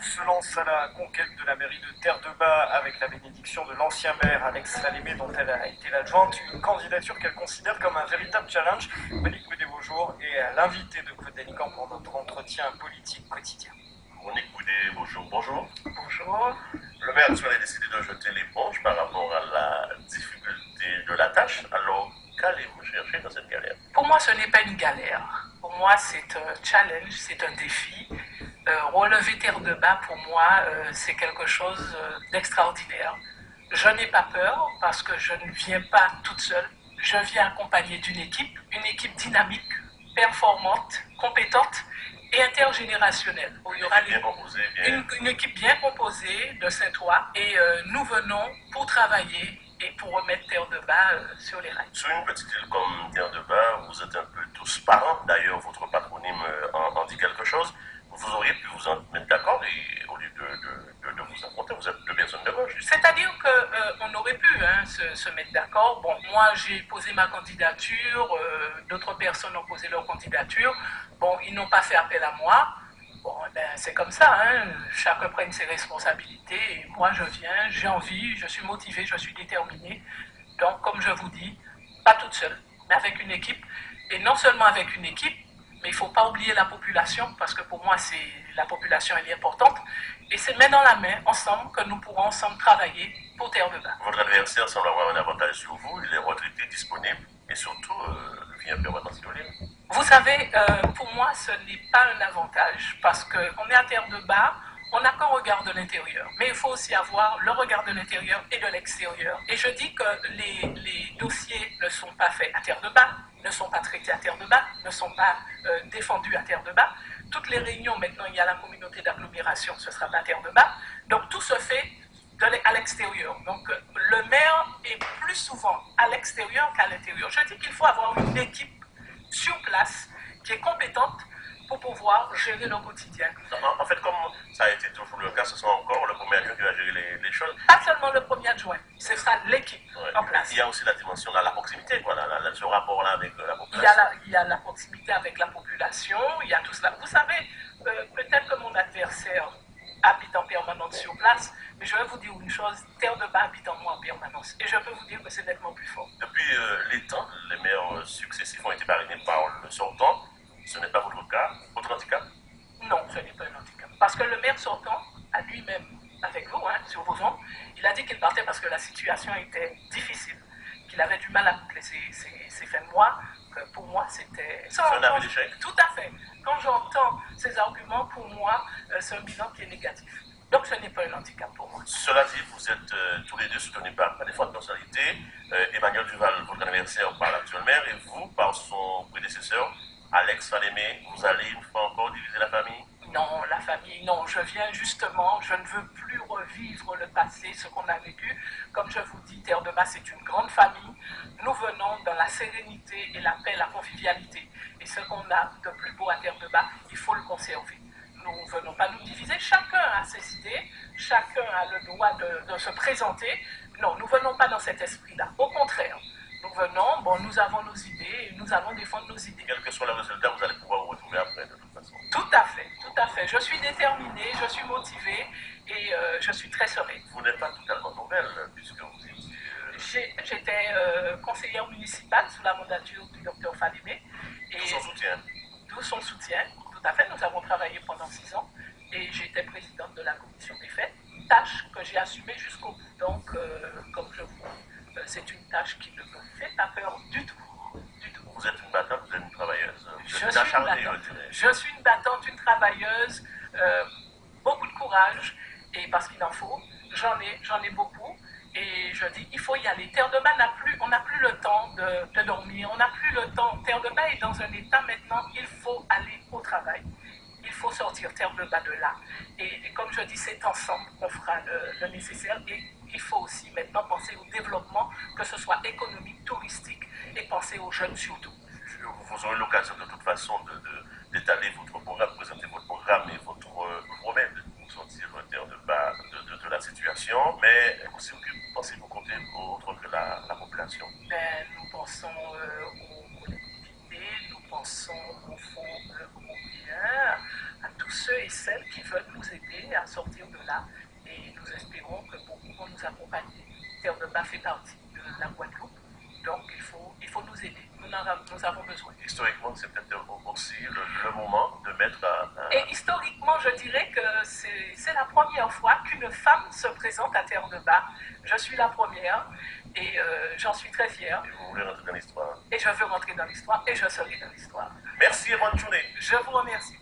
se lance à la conquête de la mairie de Terre-de-Bas avec la bénédiction de l'ancien maire Alex Salémé, dont elle a été l'adjointe, une candidature qu'elle considère comme un véritable challenge. Monique Boudé, bonjour, et l'invité de Claude Danican pour notre entretien politique quotidien. Monique Boudé, bonjour. Bonjour. Bonjour. Le maire actuel a décidé de jeter l'éponge par rapport à la difficulté de la tâche. Alors, qu'allez-vous chercher dans cette galère? Pour moi, ce n'est pas une galère. Pour moi, c'est un challenge, c'est un défi. Relever Terre-de-Bas, pour moi, c'est quelque chose d'extraordinaire. Je n'ai pas peur parce que je ne viens pas toute seule. Je viens accompagnée d'une équipe, une équipe dynamique, performante, compétente et intergénérationnelle. Il y aura une équipe bien composée de Saint-Ouen et nous venons pour travailler et pour remettre Terre-de-Bas sur les rails. Sur une petite île comme Terre-de-Bas, vous êtes un peu tous parents. D'ailleurs, votre patronyme en dit quelque chose. Vous auriez pu vous en mettre d'accord et au lieu de vous affronter, vous êtes deux personnes de gauche. C'est-à-dire qu'on aurait pu se mettre d'accord. Bon, moi, j'ai posé ma candidature, d'autres personnes ont posé leur candidature. Bon, ils n'ont pas fait appel à moi. Bon, ben, c'est comme ça, chacun prenne ses responsabilités. Et moi, je viens, j'ai envie, je suis motivée, je suis déterminée. Donc, comme je vous dis, pas toute seule, mais avec une équipe. Et non seulement avec une équipe, mais il ne faut pas oublier la population, parce que pour moi, la population elle est importante. Et c'est main dans la main, ensemble, que nous pourrons ensemble travailler pour Terre-de-Bas. Votre adversaire semble avoir un avantage sur vous, il est retraité, disponible, et surtout, vient en permanence de l'île. Vous savez, pour moi, ce n'est pas un avantage, parce qu'on est à Terre-de-Bas, on n'a qu'un regard de l'intérieur. Mais il faut aussi avoir le regard de l'intérieur et de l'extérieur. Et je dis que les dossiers ne sont pas faits à Terre-de-Bas, ne sont pas traités à Terre-de-Bas, ne sont pas défendus à Terre-de-Bas. Toutes les réunions, maintenant, il y a la communauté d'agglomération, ce ne sera pas à Terre-de-Bas. Donc tout se fait à l'extérieur. Donc le maire est plus souvent à l'extérieur qu'à l'intérieur. Je dis qu'il faut avoir une équipe sur place qui est compétente pour pouvoir gérer le quotidien. En fait, comme ça a été toujours le cas, ce sera encore le premier adjoint qui va gérer les choses. Pas seulement le premier adjoint, ce sera l'équipe en place. Il y a aussi la dimension de la proximité, quoi, ce rapport-là avec la population. Il y a la proximité avec la population, il y a tout cela. Vous savez, peut-être que mon adversaire habite en permanence sur place, mais je vais vous dire une chose, Terre-de-Bas habite en moi en permanence. Et je peux vous dire que c'est nettement plus fort. Depuis les temps, les maires successifs ont été parrainés par le sortant. Ce n'est pas votre cas, votre handicap? Non, ce n'est pas un handicap. Parce que le maire sortant, à lui-même, avec vous, sur vos ondes, il a dit qu'il partait parce que la situation était difficile, qu'il avait du mal à boucler ses fins de mois, que pour moi c'était... C'est un aveu d'échec? Tout à fait. Quand j'entends ces arguments, pour moi, c'est un bilan qui est négatif. Donc ce n'est pas un handicap pour moi. Cela dit, vous êtes tous les deux soutenus par des fortes personnalités. Emmanuel Duval, votre adversaire, par l'actuel maire, et vous, par son prédécesseur, Alex Salémé. Vous allez une fois encore diviser la famille? Non, la famille, non. Je viens justement, je ne veux plus revivre le passé, ce qu'on a vécu. Comme je vous dis, Terre-de-Bas, c'est une grande famille. Nous venons dans la sérénité et la paix, la convivialité. Et ce qu'on a de plus beau à Terre-de-Bas, il faut le conserver. Nous ne venons pas nous diviser. Chacun a ses idées, chacun a le droit de se présenter. Non, nous ne venons pas dans cet esprit-là. Au contraire. Nous venons, bon, nous avons nos idées et nous allons défendre nos idées. Quel que soit le résultat, vous allez pouvoir vous retrouver après, de toute façon. Tout à fait, tout à fait. Je suis déterminée, je suis motivée et je suis très sereine. Vous n'êtes pas totalement nouvelle, puisque vous étiez... J'étais conseillère municipale sous la mandature du docteur Falimé. Tout son soutien. Tout son soutien, tout à fait. Nous avons travaillé pendant 6 ans et j'étais présidente de la commission des fêtes. Tâche que j'ai assumée jusqu'au bout. Donc, comme je vous dis, c'est une tâche qui ne me fait pas peur du tout. Du tout. Vous êtes une battante, vous êtes une travailleuse. Je suis une battante, une travailleuse, beaucoup de courage, et parce qu'il en faut, j'en ai beaucoup. Et je dis, il faut y aller. Terre-de-Bas on n'a plus le temps de dormir, on n'a plus le temps. Terre-de-Bas est dans un état maintenant, il faut aller au travail. Il faut sortir Terre-de-Bas de là. Et comme je dis, c'est ensemble qu'on fera le nécessaire. Et il faut aussi maintenant penser au développement, que ce soit économique, touristique, et penser aux jeunes surtout. Vous aurez l'occasion de toute façon d'étaler votre programme, présenter votre programme et votre remède pour sortir Terre-de-Bas de la situation. Mais aussi, pensez-vous compter autre que la population? Nous pensons aux collectivités, nous pensons au fonds européen, à tous ceux et celles qui veulent nous aider à sortir là. Et nous espérons que beaucoup vont nous accompagner. Terre de Bas fait partie de la Guadeloupe, donc il faut nous aider. Nous avons besoin. Historiquement, c'est peut-être aussi le moment de mettre Et historiquement, je dirais que c'est la première fois qu'une femme se présente à Terre de Bas. Je suis la première et j'en suis très fière. Et vous voulez rentrer dans l'histoire. Et je veux rentrer dans l'histoire et je serai dans l'histoire. Merci et bonne journée. Je vous remercie.